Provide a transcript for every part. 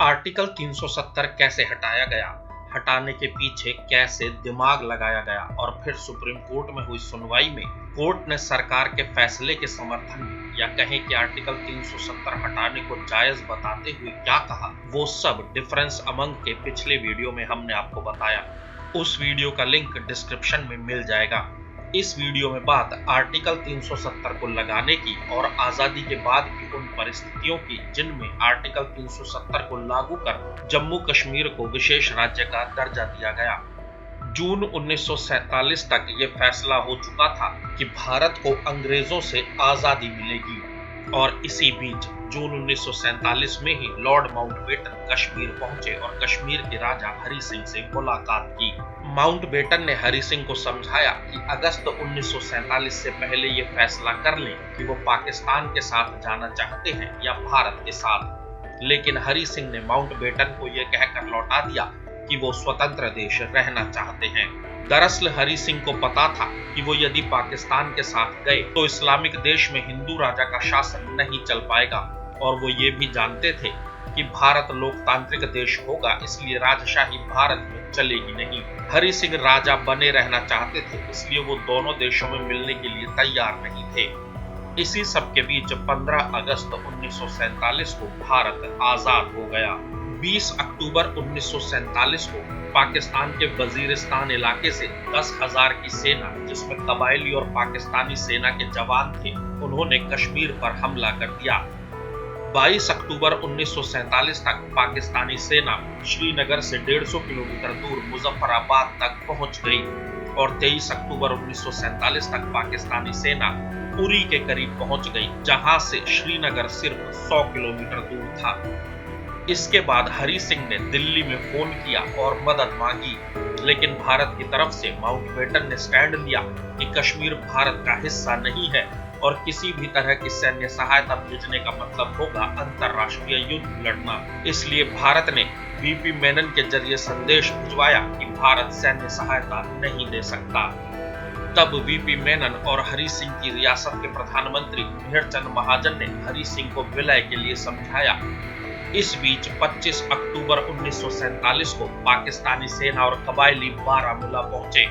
Article 370 कैसे हटाया गया, हटाने के पीछे कैसे दिमाग लगाया गया और फिर सुप्रीम कोर्ट में हुई सुनवाई में कोर्ट ने सरकार के फैसले के समर्थन में या कहें कि आर्टिकल 370 हटाने को जायज बताते हुए क्या कहा, वो सब डिफरेंस अमंग के पिछले वीडियो में हमने आपको बताया। उस वीडियो का लिंक डिस्क्रिप्शन में मिल जाएगा। इस वीडियो में बात आर्टिकल 370 को लगाने की और आजादी के बाद की उन परिस्थितियों की जिनमें आर्टिकल 370 को लागू कर जम्मू कश्मीर को विशेष राज्य का दर्जा दिया गया। जून 1947 तक ये फैसला हो चुका था कि भारत को अंग्रेजों से आजादी मिलेगी और इसी बीच जून 1947 में ही लॉर्ड माउंटबेटन कश्मीर पहुंचे और कश्मीर के राजा हरि सिंह से मुलाकात की। माउंटबेटन ने हरि सिंह को समझाया कि अगस्त 1947 से पहले ये फैसला कर लें कि वो पाकिस्तान के साथ जाना चाहते हैं या भारत के साथ, लेकिन हरि सिंह ने माउंटबेटन को ये कहकर लौटा दिया कि वो स्वतंत्र देश रहना चाहते हैं। दरअसल हरि सिंह को पता था कि वो यदि पाकिस्तान के साथ गए तो इस्लामिक देश में हिंदू राजा का शासन नहीं चल पाएगा और वो ये भी जानते थे कि भारत लोकतांत्रिक देश होगा, इसलिए राजशाही भारत में चलेगी नहीं। हरि सिंह राजा बने रहना चाहते थे, इसलिए वो दोनों देशों में मिलने के लिए तैयार नहीं थे। इसी सब के बीच 15 अगस्त 1947 को भारत आजाद हो गया। 20 अक्टूबर 1947 को पाकिस्तान के वजीरिस्तान इलाके से 10,000 की सेना, जिसमें कबायली और पाकिस्तानी सेना के जवान थे, उन्होंने कश्मीर पर हमला कर दिया। 22 अक्टूबर 1947 तक पाकिस्तानी सेना श्रीनगर से 150 किलोमीटर दूर मुजफ्फराबाद तक पहुंच गई और 23 अक्टूबर 1947 तक पाकिस्तानी सेना उरी के करीब पहुंच गई, जहां से श्रीनगर सिर्फ 100 किलोमीटर दूर था। इसके बाद हरि सिंह ने दिल्ली में फोन किया और मदद मांगी, लेकिन भारत की तरफ से माउंटबेटन ने स्टैंड लिया कि कश्मीर भारत का हिस्सा नहीं है और किसी भी तरह की सैन्य सहायता भेजने का मतलब होगा अंतरराष्ट्रीय युद्ध लड़ना। इसलिए भारत ने वीपी मेनन के जरिए संदेश भिजवाया कि भारत सैन्य सहायता नहीं दे सकता। तब वीपी मेनन और हरि सिंह की रियासत के प्रधानमंत्री मेहरचंद महाजन ने हरि सिंह को विलय के लिए समझाया। इस बीच 25 अक्टूबर 1947 को पाकिस्तानी सेना और कबायली बारामूला पहुंचे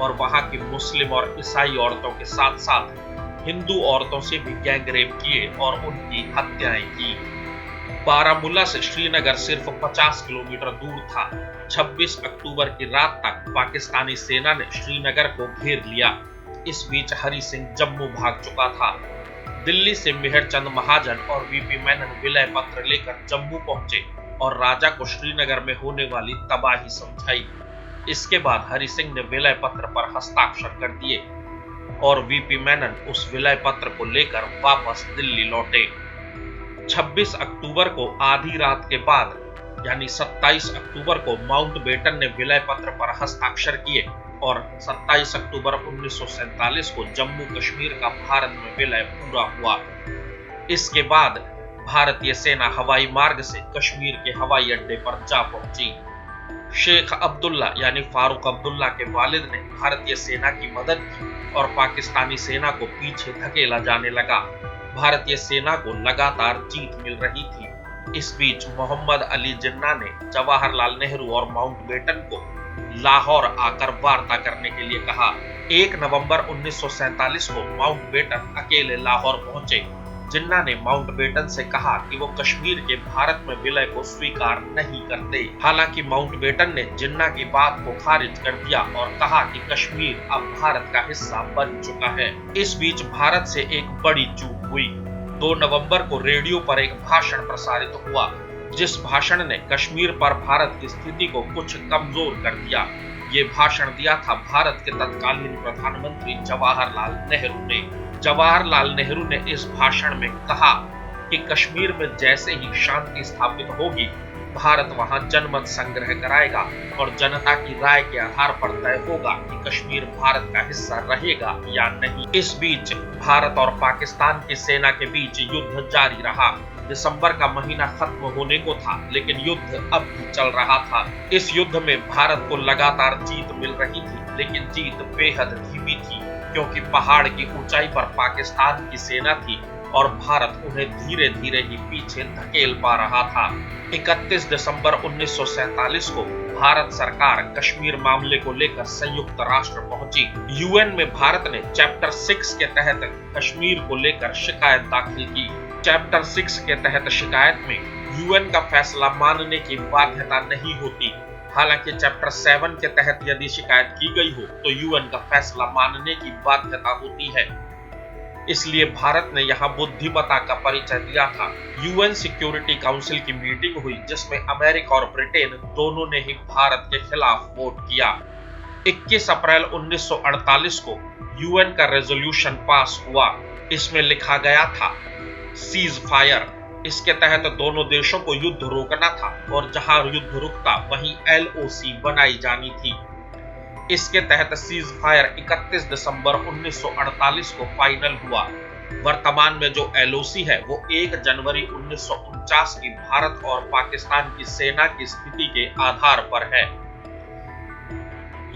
और वहां की मुस्लिम और ईसाई औरतों के साथ साथ हिंदू औरतों से भी गैंगरेप किए और उनकी हत्याएं की। बारामूला से श्रीनगर सिर्फ 50 किलोमीटर दूर था। 26 अक्टूबर की रात तक पाकिस्तानी सेना ने श्रीनगर को घेर लिया। इस बीच हरि सिंह जम्मू भाग चुका था। दिल्ली से मेहरचंद महाजन और वीपी मेनन विलय पत्र लेकर जम्मू पहुंचे और राजा को श्रीनगर में होने वाली तबाही समझाई। इसके बाद हरि सिंह ने विलय पत्र पर हस्ताक्षर कर दिए और वीपी मेनन उस विलय पत्र को लेकर वापस दिल्ली लौटे। 26 अक्टूबर को आधी रात के बाद यानी 27 अक्टूबर को माउंटबेटन ने विलय पत्र पर हस्ताक्षर किए और 27 अक्टूबर 1947 को जम्मू कश्मीर का भारत में विलय पूरा हुआ। इसके बाद भारतीय सेना हवाई मार्ग से कश्मीर के हवाई अड्डे पर जा पहुंची। शेख अब्दुल्ला यानी फारूक अब्दुल्ला के वालिद ने भारतीय सेना की मदद की और पाकिस्तानी सेना को पीछे धकेला जाने लगा। भारतीय सेना को लगातार जीत मिल रही थी। इस बीच मोहम्मद अली जिन्ना ने जवाहरलाल नेहरू और माउंटबेटन को लाहौर आकर वार्ता करने के लिए कहा। 1 नवंबर 1947 को माउंटबेटन अकेले लाहौर पहुंचे। जिन्ना ने माउंटबेटन से कहा कि वो कश्मीर के भारत में विलय को स्वीकार नहीं करते। हालांकि माउंटबेटन ने जिन्ना की बात को खारिज कर दिया और कहा कि कश्मीर अब भारत का हिस्सा बन चुका है। इस बीच भारत से एक बड़ी चूक हुई। 2 नवंबर को रेडियो पर एक भाषण प्रसारित हुआ, जिस भाषण ने कश्मीर पर भारत की स्थिति को कुछ कमजोर कर दिया। ये भाषण दिया था भारत के तत्कालीन प्रधानमंत्री जवाहरलाल नेहरू ने। जवाहरलाल नेहरू ने इस भाषण में कहा कि कश्मीर में जैसे ही शांति स्थापित होगी, भारत वहां जनमत संग्रह कराएगा और जनता की राय के आधार पर तय होगा कि कश्मीर भारत का हिस्सा रहेगा या नहीं। इस बीच भारत और पाकिस्तान की सेना के बीच युद्ध जारी रहा। दिसंबर का महीना खत्म होने को था, लेकिन युद्ध अब भी चल रहा था। इस युद्ध में भारत को लगातार जीत मिल रही थी, लेकिन जीत बेहद धीमी थी, क्योंकि पहाड़ की ऊंचाई पर पाकिस्तान की सेना थी और भारत उन्हें धीरे धीरे ही पीछे धकेल पा रहा था। 31 दिसंबर 1947 को भारत सरकार कश्मीर मामले को लेकर संयुक्त राष्ट्र पहुंची। यूएन में भारत ने चैप्टर 6 के तहत कश्मीर को लेकर शिकायत दाखिल की। चैप्टर 6 के तहत शिकायत में यूएन का फैसला मानने की बाध्यता नहीं होती। हालांकि चैप्टर 7 के तहत यदि शिकायत की गई हो तो यूएन का फैसला मानने की बाध्यता होती है। इसलिए भारत ने यहाँ बुद्धिमत्ता का परिचय दिया था। यूएन सिक्योरिटी काउंसिल की मीटिंग हुई जिसमें अमेरिका और ब्रिटेन दोनों ने ही भारत के खिलाफ वोट किया। 21 अप्रैल 1948 को यूएन का रेजोल्यूशन पास हुआ। इसमें लिखा गया था सीज फायर। इसके तहत दोनों देशों को युद्ध रोकना था और जहां युद्ध रुकता वहीं एलओसी बनाई जानी थी। इसके तहत सीज फायर 31 दिसंबर 1948 को फाइनल हुआ। वर्तमान में जो एलओसी है वो 1 जनवरी 1949 की भारत और पाकिस्तान की सेना की स्थिति के आधार पर है।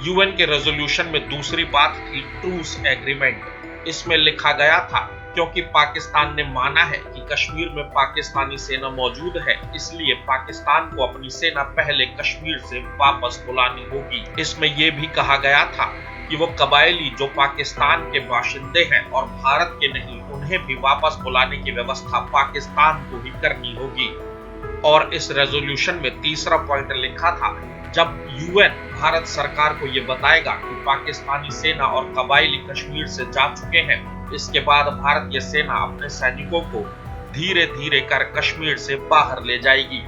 यूएन के रेजोल्यूशन में दूसरी बात थी ट्रूस एग्रीमेंट। इसमें लिखा गया था क्योंकि पाकिस्तान ने माना है कि कश्मीर में पाकिस्तानी सेना मौजूद है, इसलिए पाकिस्तान को अपनी सेना पहले कश्मीर से वापस बुलानी होगी। इसमें यह भी कहा गया था कि वो कबायली जो पाकिस्तान के बाशिंदे हैं और भारत के नहीं, उन्हें भी वापस बुलाने की व्यवस्था पाकिस्तान को ही करनी होगी। और इस रेजोल्यूशन में तीसरा पॉइंट लिखा था, जब यूएन भारत सरकार को यह बताएगा कि पाकिस्तानी सेना और कबायली कश्मीर से जा चुके हैं, इसके बाद भारतीय सेना अपने सैनिकों को धीरे धीरे कर कश्मीर से बाहर ले जाएगी।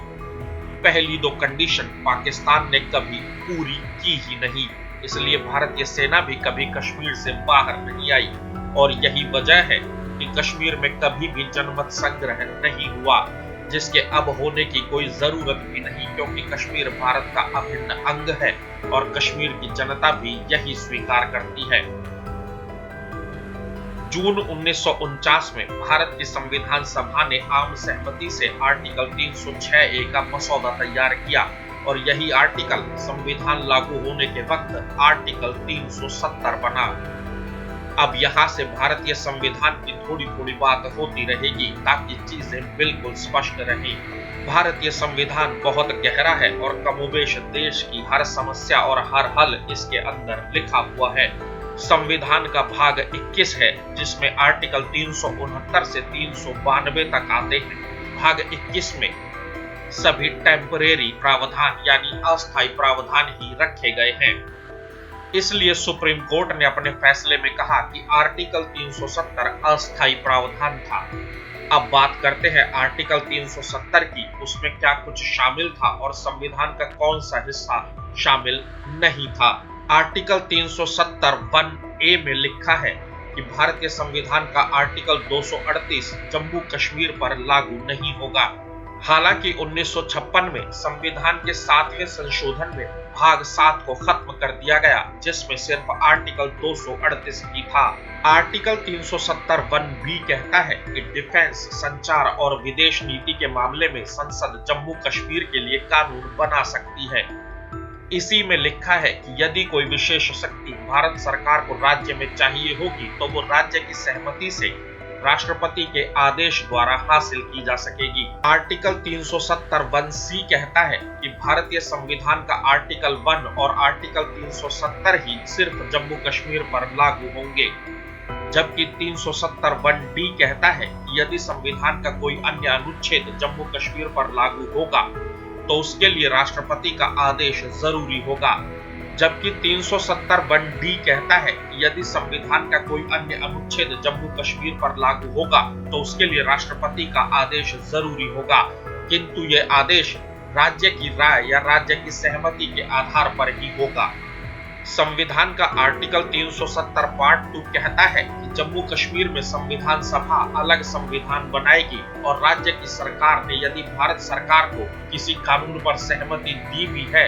पहली दो कंडीशन पाकिस्तान ने कभी पूरी की ही नहीं, इसलिए भारतीय सेना भी कभी कश्मीर से बाहर नहीं आई। और यही वजह है कि कश्मीर में कभी भी जनमत संग्रह नहीं हुआ, जिसके अब होने की कोई जरूरत भी नहीं, क्योंकि कश्मीर भारत का अभिन्न अंग है और कश्मीर की जनता भी यही स्वीकार करती है। जून 1949 में भारत की संविधान सभा ने आम सहमति से आर्टिकल 306A का मसौदा तैयार किया और यही आर्टिकल संविधान लागू होने के वक्त आर्टिकल 370 बना। अब यहाँ से भारतीय संविधान की थोड़ी थोड़ी बात होती रहेगी ताकि चीजें बिल्कुल स्पष्ट रहें। भारतीय संविधान बहुत गहरा है और कमोबेश देश की हर समस्या और हर हल इसके अंदर लिखा हुआ है। संविधान का भाग 21 है जिसमें आर्टिकल 369 से 392 तक आते हैं। भाग 21 में सभी टेम्परेरी प्रावधान यानी अस्थायी प्रावधान ही रखे गए हैं। इसलिए सुप्रीम कोर्ट ने अपने फैसले में कहा कि आर्टिकल 370 अस्थायी प्रावधान था। अब बात करते हैं आर्टिकल 370 की, उसमें क्या कुछ शामिल था और संविधान का कौन सा हिस्सा शामिल नहीं था। आर्टिकल 370(1)A में लिखा है कि भारतीय संविधान का आर्टिकल 238 जम्मू कश्मीर पर लागू नहीं होगा। हालांकि 1956 में संविधान के 7वें संशोधन में भाग 7 को खत्म कर दिया गया, जिसमें सिर्फ आर्टिकल 238 ही था। आर्टिकल 370(1)B कहता है कि डिफेंस, संचार और विदेश नीति के मामले में संसद जम्मू कश्मीर के लिए कानून बना सकती है। इसी में लिखा है कि यदि कोई विशेष शक्ति भारत सरकार को राज्य में चाहिए होगी तो वो राज्य की सहमति से राष्ट्रपति के आदेश द्वारा हासिल की जा सकेगी। आर्टिकल 370(1)C कहता है कि भारतीय संविधान का आर्टिकल 1 और आर्टिकल 370 ही सिर्फ जम्मू कश्मीर पर लागू होंगे, जबकि 370(1)D कहता है कि यदि संविधान का कोई अन्य अनुच्छेद जम्मू कश्मीर पर लागू होगा तो उसके लिए राष्ट्रपति का आदेश जरूरी होगा, जबकि 370(1)D कहता है कि यदि संविधान का कोई अन्य अनुच्छेद जम्मू कश्मीर पर लागू होगा तो उसके लिए राष्ट्रपति का आदेश जरूरी होगा, किंतु यह आदेश राज्य की राय या राज्य की सहमति के आधार पर ही होगा। संविधान का आर्टिकल 370 पार्ट 2 कहता है कि जम्मू कश्मीर में संविधान सभा अलग संविधान बनाएगी और राज्य की सरकार ने यदि भारत सरकार को किसी कानून पर सहमति दी भी है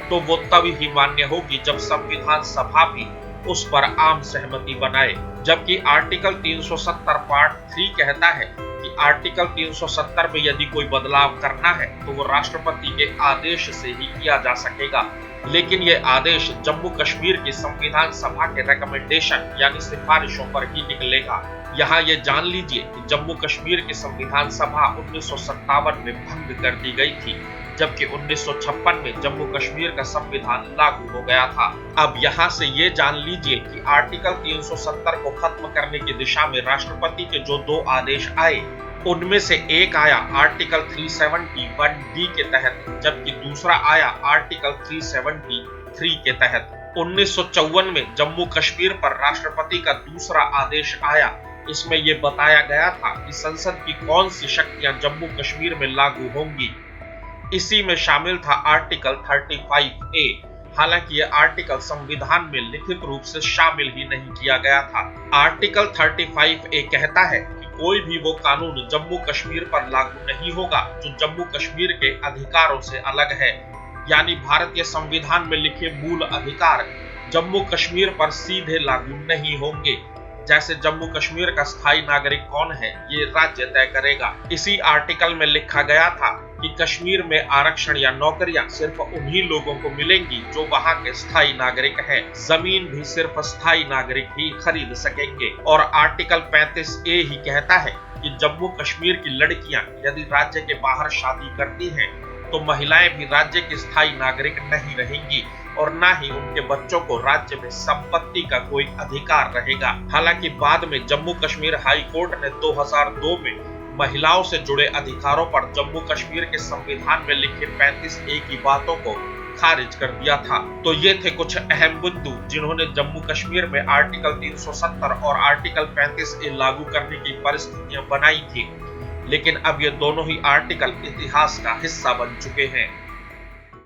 तो वो तभी ही मान्य होगी जब संविधान सभा भी उस पर आम सहमति बनाए। जबकि आर्टिकल 370 पार्ट 3 कहता है कि आर्टिकल 370 में यदि कोई बदलाव करना है तो वो राष्ट्रपति के आदेश से ही किया जा सकेगा, लेकिन यह आदेश जम्मू कश्मीर की संविधान सभा के रिकमेंडेशन यानी सिफारिशों पर ही निकलेगा। यहाँ ये जान लीजिए कि जम्मू कश्मीर की संविधान सभा 1957 में भंग कर दी गई थी, जबकि 1956 में जम्मू कश्मीर का संविधान लागू हो गया था। अब यहाँ से ये जान लीजिए कि आर्टिकल 370 को खत्म करने की दिशा में राष्ट्रपति के जो 2 आदेश आए, उनमें से एक आया आर्टिकल 371D के तहत, जबकि दूसरा आया आर्टिकल 373 के तहत। 1954 में जम्मू कश्मीर पर राष्ट्रपति का दूसरा आदेश आया। इसमें यह बताया गया था कि संसद की कौन सी शक्तियां जम्मू कश्मीर में लागू होंगी। इसी में शामिल था आर्टिकल 35A। हालांकि यह आर्टिकल संविधान में लिखित रूप से शामिल ही नहीं किया गया था। आर्टिकल 35A कहता है कि कोई भी वो कानून जम्मू कश्मीर पर लागू नहीं होगा जो जम्मू कश्मीर के अधिकारों से अलग है। यानी भारतीय संविधान में लिखे मूल अधिकार जम्मू कश्मीर पर सीधे लागू नहीं होंगे। जैसे जम्मू कश्मीर का स्थायी नागरिक कौन है, ये राज्य तय करेगा। इसी आर्टिकल में लिखा गया था कि कश्मीर में आरक्षण या नौकरियां सिर्फ उन्हीं लोगों को मिलेंगी जो वहां के स्थायी नागरिक हैं। जमीन भी सिर्फ स्थायी नागरिक ही खरीद सकेंगे। और आर्टिकल 35A ही कहता है कि जम्मू कश्मीर की लड़कियां यदि राज्य के बाहर शादी करती हैं तो महिलाएं भी राज्य की स्थायी नागरिक नहीं रहेंगी और ना ही उनके बच्चों को राज्य में संपत्ति का कोई अधिकार रहेगा। हालांकि बाद में जम्मू कश्मीर हाई कोर्ट ने 2002 में महिलाओं से जुड़े अधिकारों पर जम्मू कश्मीर के संविधान में लिखे 35A की बातों को खारिज कर दिया था। तो ये थे कुछ अहम बिंदु जिन्होंने जम्मू कश्मीर में आर्टिकल 370 और आर्टिकल 35A लागू करने की परिस्थितियां बनाई थी। लेकिन अब ये दोनों ही आर्टिकल इतिहास का हिस्सा बन चुके हैं।